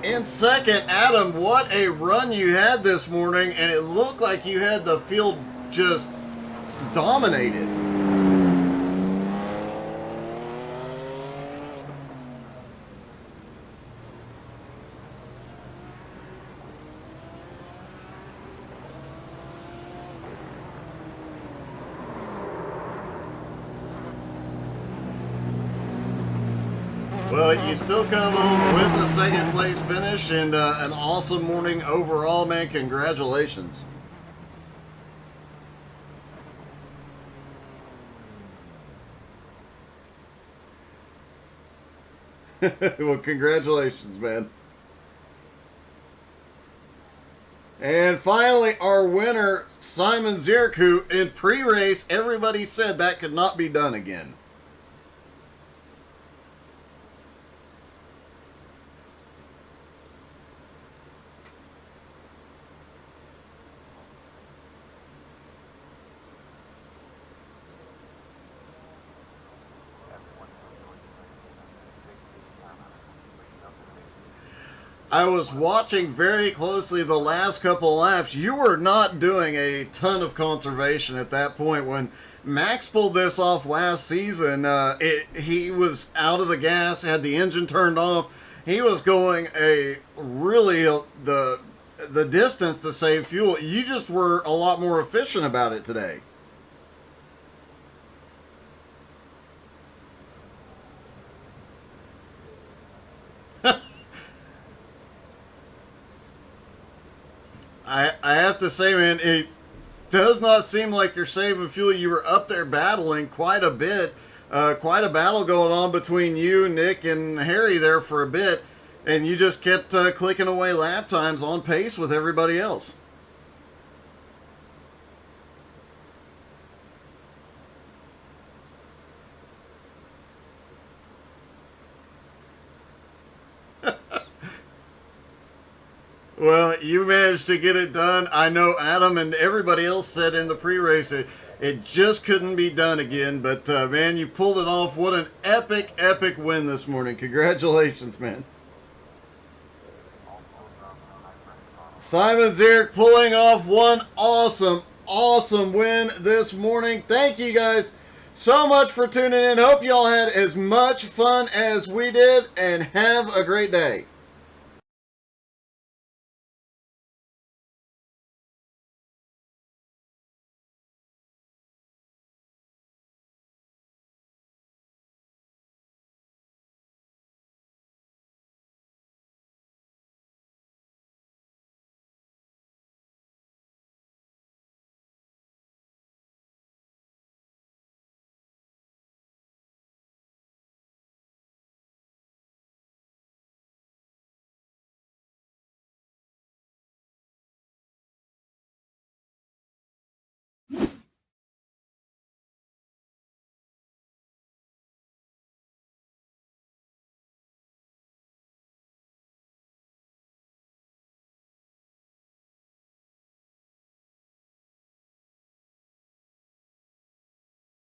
in 2nd. Adam, what a run you had this morning, and it looked like you had the field just dominated. Well, you still come home with a 2nd place finish and an awesome morning overall, man. Congratulations. Well, congratulations, man. And finally, our winner, Simon Zierk, who in pre-race, everybody said that could not be done again. I was watching very closely the last couple laps. You were not doing a ton of conservation at that point. When Max pulled this off last season, he was out of the gas, had the engine turned off. He was going the distance to save fuel. You just were a lot more efficient about it today. I have to say, man, it does not seem like you're saving fuel. You were up there battling quite a bit. Quite a battle going on between you, Nick, and Harry there for a bit. And you just kept clicking away lap times on pace with everybody else. Well, you managed to get it done. I know Adam and everybody else said in the pre-race it just couldn't be done again. But, man, you pulled it off. What an epic, epic win this morning. Congratulations, man. Simon Zierk pulling off one awesome, awesome win this morning. Thank you guys so much for tuning in. Hope y'all had as much fun as we did, and have a great day.